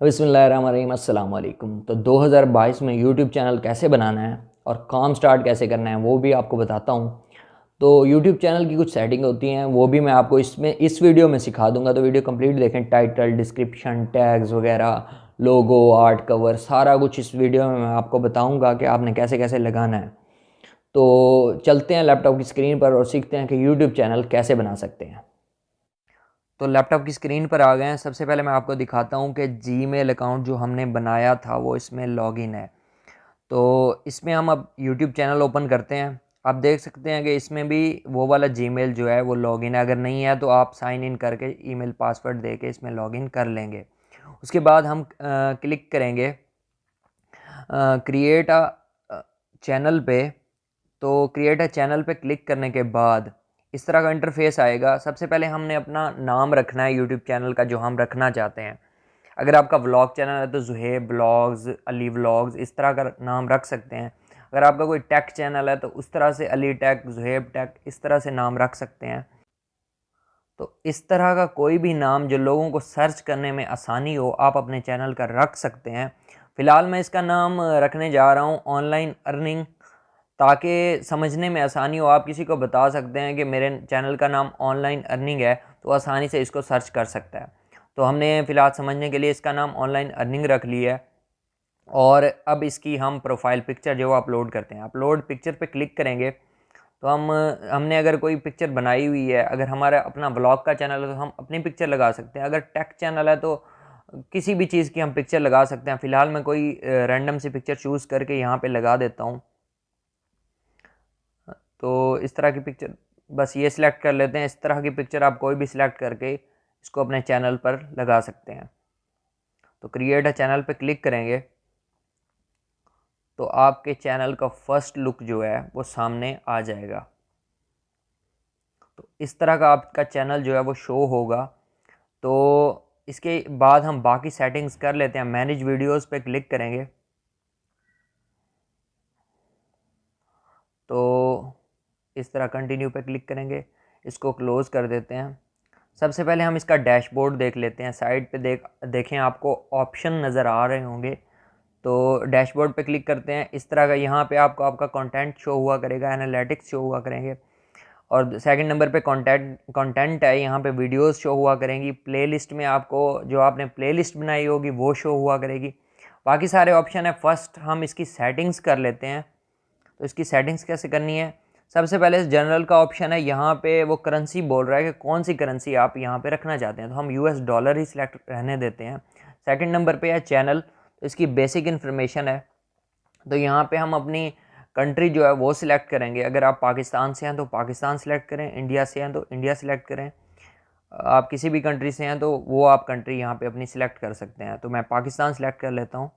बिस्मिल्लाहिर्रहमानिर्रहीम अस्सलाम वालेकुम। तो 2022 में यूट्यूब चैनल कैसे बनाना है और काम स्टार्ट कैसे करना है वो भी आपको बताता हूँ। तो यूट्यूब चैनल की कुछ सेटिंग होती हैं, वो भी मैं आपको इस वीडियो में सिखा दूंगा। तो वीडियो कंप्लीट देखें, टाइटल, डिस्क्रिप्शन, टैग्स वगैरह, लोगो, आर्ट कवर, सारा कुछ इस वीडियो में मैं आपको बताऊँगा कि आपने कैसे कैसे लगाना है। तो चलते हैं लैपटॉप की स्क्रीन पर और सीखते हैं कि यूट्यूब चैनल कैसे बना सकते हैं। तो लैपटॉप की स्क्रीन पर आ गए हैं। सबसे पहले मैं आपको दिखाता हूँ कि जीमेल अकाउंट जो हमने बनाया था वो इसमें लॉगिन है। तो इसमें हम अब यूट्यूब चैनल ओपन करते हैं। आप देख सकते हैं कि इसमें भी वो वाला जीमेल जो है वो लॉगिन है। अगर नहीं है तो आप साइन इन करके ईमेल पासवर्ड दे के इसमें लॉगिन कर लेंगे। उसके बाद हम क्लिक करेंगे क्रिएट अ चैनल पे। तो क्रिएट अ चैनल पे क्लिक करने के बाद इस तरह का इंटरफेस आएगा। सबसे पहले हमने अपना नाम रखना है यूट्यूब चैनल का जो हम रखना चाहते हैं। अगर आपका व्लॉग चैनल है तो जुहेब व्लॉग्स, अली व्लॉग्स, इस तरह का नाम रख सकते हैं। अगर आपका कोई टेक चैनल है तो उस तरह से अली टेक, जुहेब टेक, इस तरह से नाम रख सकते हैं। तो इस तरह का कोई भी नाम जो लोगों को सर्च करने में आसानी हो, आप अपने चैनल का रख सकते हैं। फ़िलहाल मैं इसका नाम रखने जा रहा हूँ ऑनलाइन अर्निंग, ताकि समझने में आसानी हो। आप किसी को बता सकते हैं कि मेरे चैनल का नाम ऑनलाइन अर्निंग है, तो आसानी से इसको सर्च कर सकता है। तो हमने फ़िलहाल समझने के लिए इसका नाम ऑनलाइन अर्निंग रख लिया है। और अब इसकी हम प्रोफाइल पिक्चर जो अपलोड करते हैं, अपलोड पिक्चर पे क्लिक करेंगे। तो हमने अगर कोई पिक्चर बनाई हुई है, अगर हमारा अपना ब्लॉग का चैनल है तो हम अपनी पिक्चर लगा सकते हैं। अगर टेक चैनल है तो किसी भी चीज़ की हम पिक्चर लगा सकते हैं। फ़िलहाल मैं कोई रैंडम सी पिक्चर चूज़ करके यहाँ पे लगा देता हूँ। तो इस तरह की पिक्चर बस ये सिलेक्ट कर लेते हैं। इस तरह की पिक्चर आप कोई भी सिलेक्ट करके इसको अपने चैनल पर लगा सकते हैं। तो क्रिएट अ चैनल पे क्लिक करेंगे तो आपके चैनल का फर्स्ट लुक जो है वो सामने आ जाएगा। तो इस तरह का आपका चैनल जो है वो शो होगा। तो इसके बाद हम बाकी सेटिंग्स कर लेते हैं। मैनेज वीडियोस पे क्लिक करेंगे तो इस तरह कंटिन्यू पे क्लिक करेंगे, इसको क्लोज़ कर देते हैं। सबसे पहले हम इसका डैशबोर्ड देख लेते हैं। साइड पे देखें, आपको ऑप्शन नज़र आ रहे होंगे। तो डैशबोर्ड पे क्लिक करते हैं। इस तरह का यहाँ पे आपको आपका कंटेंट शो हुआ करेगा, एनालिटिक्स शो हुआ करेंगे। और सेकंड नंबर पे कंटेंट है, यहाँ पे वीडियोस शो हुआ करेंगी। प्लेलिस्ट में आपको जो आपने प्लेलिस्ट बनाई होगी वो शो हुआ करेगी। बाकी सारे ऑप्शन है। फर्स्ट हम इसकी सेटिंग्स कर लेते हैं। तो इसकी सेटिंग्स कैसे करनी है, सबसे पहले जनरल का ऑप्शन है। यहाँ पे वो करेंसी बोल रहा है कि कौन सी करेंसी आप यहाँ पे रखना चाहते हैं, तो हम यूएस डॉलर ही सिलेक्ट रहने देते हैं। सेकंड नंबर पे है चैनल, तो इसकी बेसिक इन्फॉर्मेशन है। तो यहाँ पे हम अपनी कंट्री जो है वो सिलेक्ट करेंगे। अगर आप पाकिस्तान से हैं तो पाकिस्तान सिलेक्ट करें, इंडिया से हैं तो इंडिया सिलेक्ट करें। आप किसी भी कंट्री से हैं तो वो आप कंट्री यहाँ पे अपनी सिलेक्ट कर सकते हैं। तो मैं पाकिस्तान सिलेक्ट कर लेता हूँ।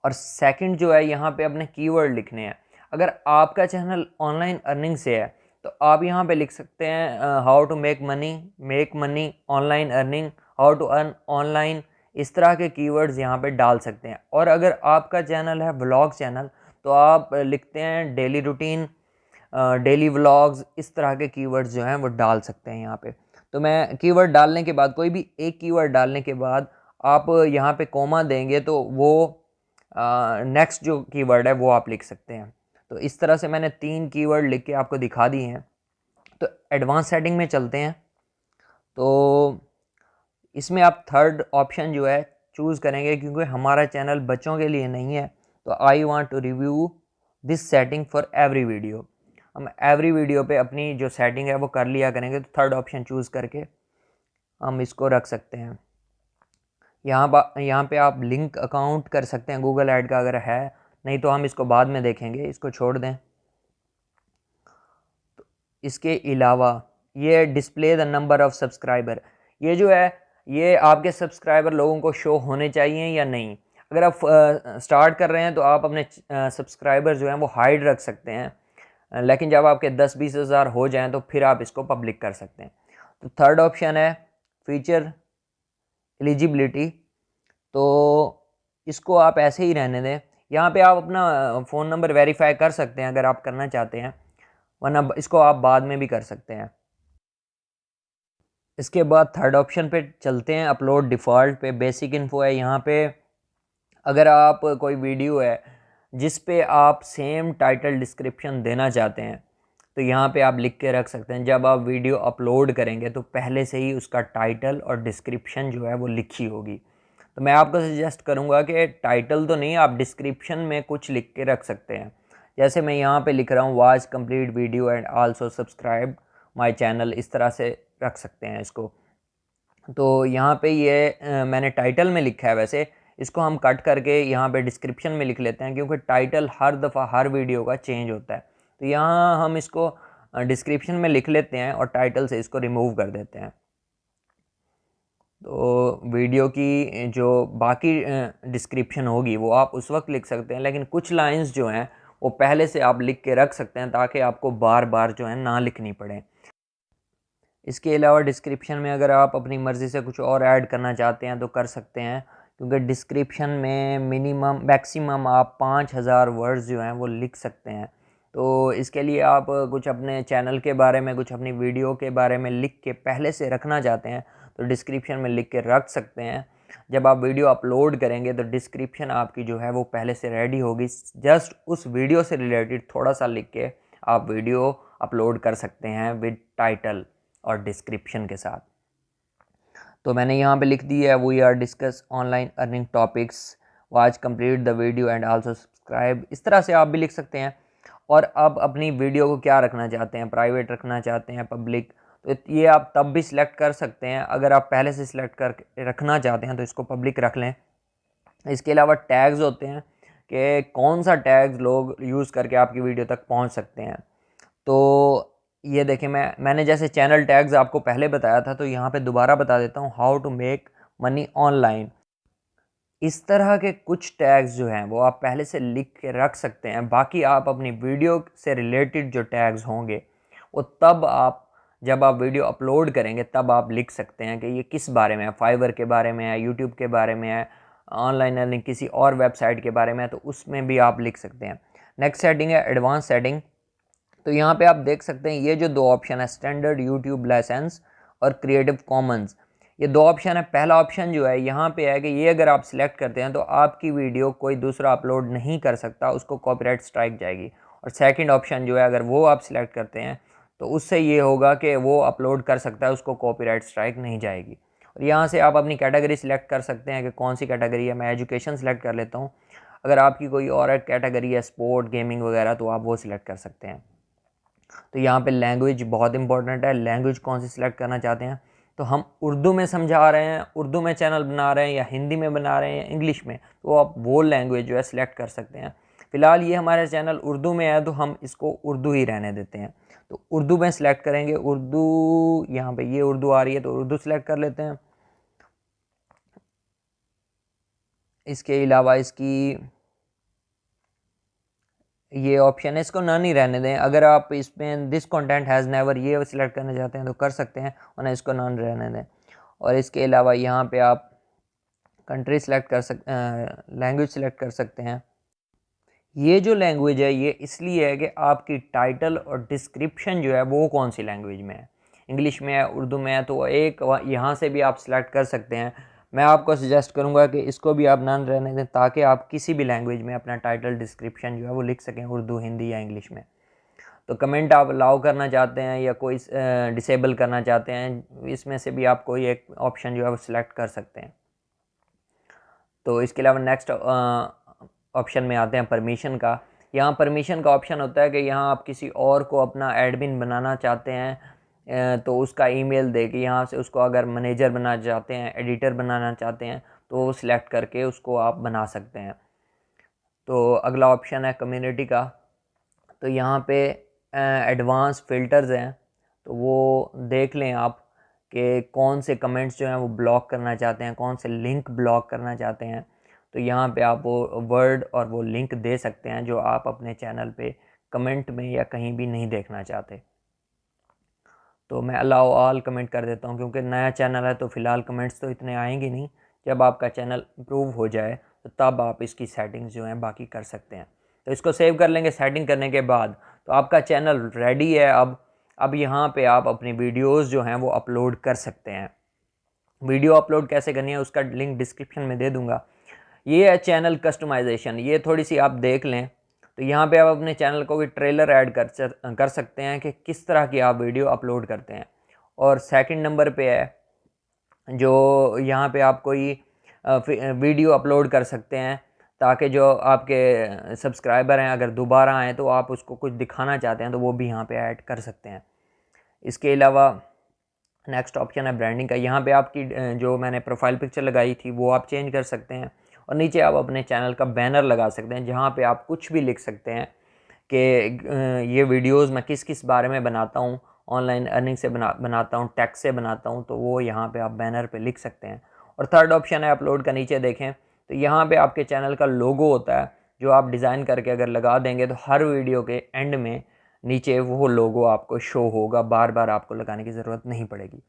और सेकंड जो है, यहाँ पे अपने कीवर्ड लिखने हैं। अगर आपका चैनल ऑनलाइन अर्निंग से है तो आप यहाँ पे लिख सकते हैं how to make money online earning, how to earn online. इस तरह के कीवर्ड्स यहाँ पे डाल सकते हैं। और अगर आपका चैनल है व्लॉग चैनल तो आप लिखते हैं डेली रूटीन, डेली व्लॉग्स, इस तरह के कीवर्ड्स जो हैं वो डाल सकते हैं यहाँ पे। तो मैं कीवर्ड डालने के बाद, कोई भी एक कीवर्ड डालने के बाद आप यहाँ पे कोमा देंगे तो वो नेक्स्ट जो कीवर्ड है वो आप लिख सकते हैं। तो इस तरह से मैंने 3 कीवर्ड लिख के आपको दिखा दिए हैं। तो एडवांस सेटिंग में चलते हैं। तो इसमें आप थर्ड ऑप्शन जो है चूज़ करेंगे, क्योंकि हमारा चैनल बच्चों के लिए नहीं है। तो I want to review this setting for every video. हम एवरी वीडियो पे अपनी जो सेटिंग है वो कर लिया करेंगे। तो थर्ड ऑप्शन चूज़ करके हम इसको रख सकते हैं। यहाँ पे आप लिंक अकाउंट कर सकते हैं गूगल ऐड का, अगर है। नहीं तो हम इसको बाद में देखेंगे, इसको छोड़ दें। तो इसके अलावा ये display the number of subscriber, ये जो है ये आपके सब्सक्राइबर लोगों को शो होने चाहिए या नहीं। अगर आप स्टार्ट कर रहे हैं तो आप अपने सब्सक्राइबर जो हैं वो हाइड रख सकते हैं। लेकिन जब आपके 10-20 हज़ार हो जाएं तो फिर आप इसको पब्लिक कर सकते हैं। तो थर्ड ऑप्शन है फीचर एलिजिबिलिटी। तो इसको आप ऐसे ही रहने दें। यहाँ पे आप अपना फ़ोन नंबर वेरीफाई कर सकते हैं अगर आप करना चाहते हैं, वरना इसको आप बाद में भी कर सकते हैं। इसके बाद थर्ड ऑप्शन पे चलते हैं, अपलोड डिफ़ॉल्ट पे। बेसिक इन्फो है यहाँ पे। अगर आप कोई वीडियो है जिस पे आप सेम टाइटल डिस्क्रिप्शन देना चाहते हैं तो यहाँ पे आप लिख के रख सकते हैं। जब आप वीडियो अपलोड करेंगे तो पहले से ही उसका टाइटल और डिस्क्रिप्शन जो है वो लिखी होगी। तो मैं आपको सजेस्ट करूँगा कि टाइटल तो नहीं, आप डिस्क्रिप्शन में कुछ लिख के रख सकते हैं। जैसे मैं यहाँ पे लिख रहा हूँ, watch complete video and also subscribe my channel, इस तरह से रख सकते हैं इसको। तो यहाँ पे ये मैंने टाइटल में लिखा है, वैसे इसको हम कट करके यहाँ पे डिस्क्रिप्शन में लिख लेते हैं, क्योंकि टाइटल हर दफ़ा हर वीडियो का चेंज होता है। तो यहाँ हम इसको डिस्क्रिप्शन में लिख लेते हैं और टाइटल से इसको रिमूव कर देते हैं। तो वीडियो की जो बाकी डिस्क्रिप्शन होगी वो आप उस वक्त लिख सकते हैं, लेकिन कुछ लाइंस जो हैं वो पहले से आप लिख के रख सकते हैं ताकि आपको बार बार जो है ना लिखनी पड़े। इसके अलावा डिस्क्रिप्शन में अगर आप अपनी मर्ज़ी से कुछ और ऐड करना चाहते हैं तो कर सकते हैं, क्योंकि डिस्क्रिप्शन में मिनिमम मैक्सिमम आप 5000 वर्ड्स जो हैं वो लिख सकते हैं। तो इसके लिए आप कुछ अपने चैनल के बारे में, कुछ अपनी वीडियो के बारे में लिख के पहले से रखना चाहते हैं तो डिस्क्रिप्शन में लिख के रख सकते हैं। जब आप वीडियो अपलोड करेंगे तो डिस्क्रिप्शन आपकी जो है वो पहले से रेडी होगी। जस्ट उस वीडियो से रिलेटेड थोड़ा सा लिख के आप वीडियो अपलोड कर सकते हैं विद टाइटल और डिस्क्रिप्शन के साथ। तो मैंने यहाँ पे लिख दिया है, we are discuss online earning topics, watch complete the video and also subscribe. इस तरह से आप भी लिख सकते हैं। और अब अपनी वीडियो को क्या रखना चाहते हैं, प्राइवेट रखना चाहते हैं, पब्लिक, तो ये आप तब भी सिलेक्ट कर सकते हैं। अगर आप पहले से सिलेक्ट कर रखना चाहते हैं तो इसको पब्लिक रख लें। इसके अलावा टैग्स होते हैं कि कौन सा टैग्स लोग यूज़ करके आपकी वीडियो तक पहुँच सकते हैं। तो ये देखें, मैंने जैसे चैनल टैग्स आपको पहले बताया था, तो यहाँ पे दोबारा बता देता हूँ, how to make money online. इस तरह के कुछ टैग्स जो हैं वो आप पहले से लिख के रख सकते हैं। बाकी आप अपनी वीडियो से रिलेटेड जो टैग्स होंगे वो तब आप, जब आप वीडियो अपलोड करेंगे तब आप लिख सकते हैं कि ये किस बारे में है, फाइवर के बारे में है, यूट्यूब के बारे में है, ऑनलाइन अर्निंग किसी और वेबसाइट के बारे में है, तो उसमें भी आप लिख सकते हैं। नेक्स्ट सेटिंग है एडवांस सेटिंग। तो यहाँ पे आप देख सकते हैं ये जो दो ऑप्शन है, स्टैंडर्ड यूट्यूब लाइसेंस और क्रिएटिव कॉमन्स, ये दो ऑप्शन है। पहला ऑप्शन जो है यहाँ पे है कि ये अगर आप सिलेक्ट करते हैं तो आपकी वीडियो कोई दूसरा अपलोड नहीं कर सकता, उसको कॉपीराइट स्ट्राइक जाएगी। और सेकंड ऑप्शन जो है, अगर वो आप सिलेक्ट करते हैं तो उससे ये होगा कि वो अपलोड कर सकता है, उसको कॉपीराइट स्ट्राइक नहीं जाएगी। और यहाँ से आप अपनी कैटेगरी सिलेक्ट कर सकते हैं कि कौन सी कैटेगरी है। मैं एजुकेशन सिलेक्ट कर लेता हूँ। अगर आपकी कोई और कैटेगरी है, स्पोर्ट, गेमिंग वगैरह, तो आप वो सिलेक्ट कर सकते हैं। तो यहाँ पे लैंग्वेज बहुत इंपॉर्टेंट है। लैंग्वेज कौन सी सिलेक्ट करना चाहते हैं, तो हम उर्दू में समझा रहे हैं, उर्दू में चैनल बना रहे हैं, या हिंदी में बना रहे हैं, या इंग्लिश में, तो आप वो लैंग्वेज जो है सिलेक्ट कर सकते हैं। फ़िलहाल ये हमारा चैनल उर्दू में है तो हम इसको उर्दू ही रहने देते हैं। तो उर्दू में सिलेक्ट करेंगे। उर्दू, यहाँ पे ये उर्दू आ रही है तो उर्दू सिलेक्ट कर लेते हैं। इसके अलावा इसकी ये ऑप्शन है, इसको ना नहीं रहने दें। अगर आप इसमें दिस कंटेंट हैज़ नेवर ये सिलेक्ट करना चाहते हैं तो कर सकते हैं, वरना इसको नॉन रहने दें। और इसके अलावा यहाँ पे आप कंट्री सिलेक्ट कर सकते, लैंग्वेज सिलेक्ट कर सकते हैं। ये जो लैंग्वेज है ये इसलिए है कि आपकी टाइटल और डिस्क्रिप्शन जो है वो कौन सी लैंग्वेज में है, इंग्लिश में है, उर्दू में है, तो एक यहाँ से भी आप सिलेक्ट कर सकते हैं। मैं आपको सजेस्ट करूँगा कि इसको भी आप नॉन रहने दें, ताकि आप किसी भी लैंग्वेज में अपना टाइटल डिस्क्रिप्शन जो है वो लिख सकें, उर्दू, हिंदी या इंग्लिश में। तो कमेंट आप अलाउ करना चाहते हैं या कोई डिसेबल करना चाहते हैं, इसमें से भी आप कोई एक ऑप्शन जो है वो सिलेक्ट कर सकते हैं। तो इसके अलावा नेक्स्ट ऑप्शन में आते हैं परमिशन का। यहाँ परमिशन का ऑप्शन होता है कि यहाँ आप किसी और को अपना एडमिन बनाना चाहते हैं तो उसका ईमेल दे के यहाँ से उसको, अगर मैनेजर बनाना चाहते हैं, एडिटर बनाना चाहते हैं, तो वो सिलेक्ट करके उसको आप बना सकते हैं। तो अगला ऑप्शन है कम्युनिटी का। तो यहाँ पे एडवांस फ़िल्टर्स हैं, तो वो देख लें आप कि कौन से कमेंट्स जो हैं वो ब्लॉक करना चाहते हैं, कौन से लिंक ब्लॉक करना चाहते हैं। तो यहाँ पे आप वो वर्ड और वो लिंक दे सकते हैं जो आप अपने चैनल पे कमेंट में या कहीं भी नहीं देखना चाहते। तो मैं अलाउ ऑल कमेंट कर देता हूँ, क्योंकि नया चैनल है तो फ़िलहाल कमेंट्स तो इतने आएंगे नहीं। जब आपका चैनल इम्प्रूव हो जाए तो तब आप इसकी सेटिंग्स जो हैं बाकी कर सकते हैं। तो इसको सेव कर लेंगे। सेटिंग करने के बाद तो आपका चैनल रेडी है। अब अब यहाँ पे आप अपनी वीडियोस जो हैं वो अपलोड कर सकते हैं। वीडियो अपलोड कैसे करनी है उसका लिंक डिस्क्रिप्शन में दे दूँगा। ये है चैनल कस्टमाइजेशन, ये थोड़ी सी आप देख लें तो यहाँ पे आप अपने चैनल को भी ट्रेलर ऐड कर सकते हैं कि किस तरह की आप वीडियो अपलोड करते हैं। और सेकंड नंबर पे है जो यहाँ पे आप कोई वीडियो अपलोड कर सकते हैं ताकि जो आपके सब्सक्राइबर हैं अगर दोबारा आएँ तो आप उसको कुछ दिखाना चाहते हैं तो वो भी यहाँ पे ऐड कर सकते हैं। इसके अलावा नेक्स्ट ऑप्शन है ब्रांडिंग का। यहाँ पे आपकी जो मैंने प्रोफाइल पिक्चर लगाई थी वो आप चेंज कर सकते हैं और नीचे आप अपने चैनल का बैनर लगा सकते हैं जहाँ पे आप कुछ भी लिख सकते हैं कि ये वीडियोस मैं किस किस बारे में बनाता हूँ, ऑनलाइन अर्निंग से बनाता हूँ, टैक्स से बनाता हूँ, तो वो यहाँ पे आप बैनर पे लिख सकते हैं। और थर्ड ऑप्शन है अपलोड का, नीचे देखें तो यहाँ पे आपके चैनल का लोगो होता है जो आप डिज़ाइन करके अगर लगा देंगे तो हर वीडियो के एंड में नीचे वो लोगो आपको शो होगा, बार बार आपको लगाने की ज़रूरत नहीं पड़ेगी।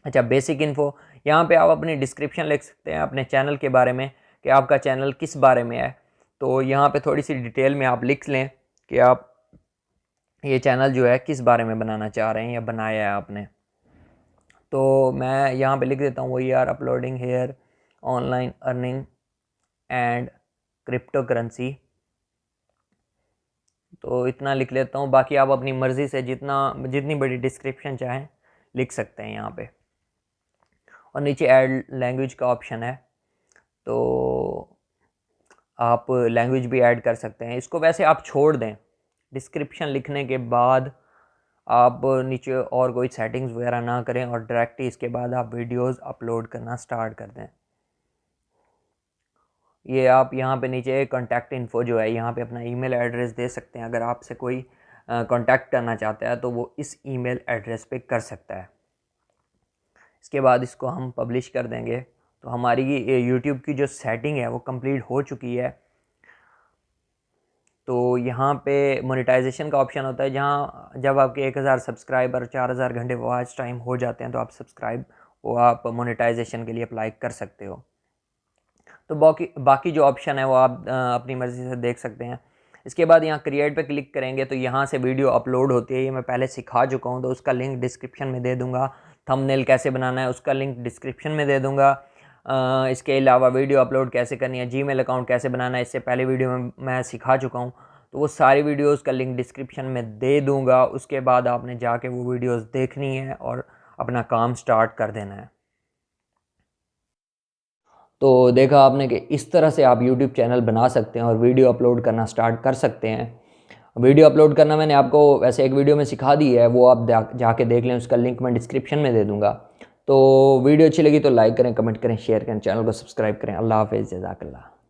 अच्छा, बेसिक इन्फो, यहाँ पे आप अपनी डिस्क्रिप्शन लिख सकते हैं अपने चैनल के बारे में कि आपका चैनल किस बारे में है। तो यहाँ पे थोड़ी सी डिटेल में आप लिख लें कि आप ये चैनल जो है किस बारे में बनाना चाह रहे हैं या बनाया है आपने। तो मैं यहाँ पे लिख देता हूँ we are uploading here online earning and crypto currency. तो इतना लिख लेता हूँ, बाकी आप अपनी मर्ज़ी से जितनी बड़ी डिस्क्रिप्शन चाहें लिख सकते हैं यहाँ पे। और नीचे ऐड लैंग्वेज का ऑप्शन है तो आप लैंग्वेज भी ऐड कर सकते हैं। इसको वैसे आप छोड़ दें, डिस्क्रिप्शन लिखने के बाद आप नीचे और कोई सेटिंग्स वगैरह ना करें और डायरेक्टली इसके बाद आप वीडियोस अपलोड करना स्टार्ट कर दें। ये आप यहाँ पे नीचे कॉन्टैक्ट इन्फो जो है यहाँ पे अपना ईमेल एड्रेस दे सकते हैं। अगर आपसे कोई कॉन्टैक्ट करना चाहता है तो वो इस ईमेल एड्रेस पे कर सकता है। इसके बाद इसको हम पब्लिश कर देंगे तो हमारी यूट्यूब की जो सेटिंग है वो कंप्लीट हो चुकी है। तो यहाँ पे मोनेटाइजेशन का ऑप्शन होता है जहाँ जब आपके 1000 सब्सक्राइबर 4000 घंटे वॉच टाइम हो जाते हैं तो आप मोनेटाइजेशन के लिए अप्लाई कर सकते हो। तो बाकी जो ऑप्शन है वो आप अपनी मर्ज़ी से देख सकते हैं। इसके बाद यहाँ क्रिएट पे क्लिक करेंगे तो यहाँ से वीडियो अपलोड होती है, ये मैं पहले सिखा चुका हूँ तो उसका लिंक डिस्क्रिप्शन में दे दूँगा। थंबनेल कैसे बनाना है उसका लिंक डिस्क्रिप्शन में दे दूँगा। इसके अलावा वीडियो अपलोड कैसे करनी है, जीमेल अकाउंट कैसे बनाना है, इससे पहले वीडियो में मैं सिखा चुका हूँ तो वो सारी वीडियोस का लिंक डिस्क्रिप्शन में दे दूँगा। उसके बाद आपने जाके वो वीडियोस देखनी है और अपना काम स्टार्ट कर देना है। तो देखा आपने कि इस तरह से आप YouTube चैनल बना सकते हैं और वीडियो अपलोड करना स्टार्ट कर सकते हैं। वीडियो अपलोड करना मैंने आपको वैसे एक वीडियो में सिखा दी है, वो आप जाके देख लें, उसका लिंक मैं डिस्क्रिप्शन में दे दूँगा। तो वीडियो अच्छी लगी तो लाइक करें, कमेंट करें, शेयर करें, चैनल को सब्सक्राइब करें। अल्लाह हाफ़िज़, जज़ाकल्लाह।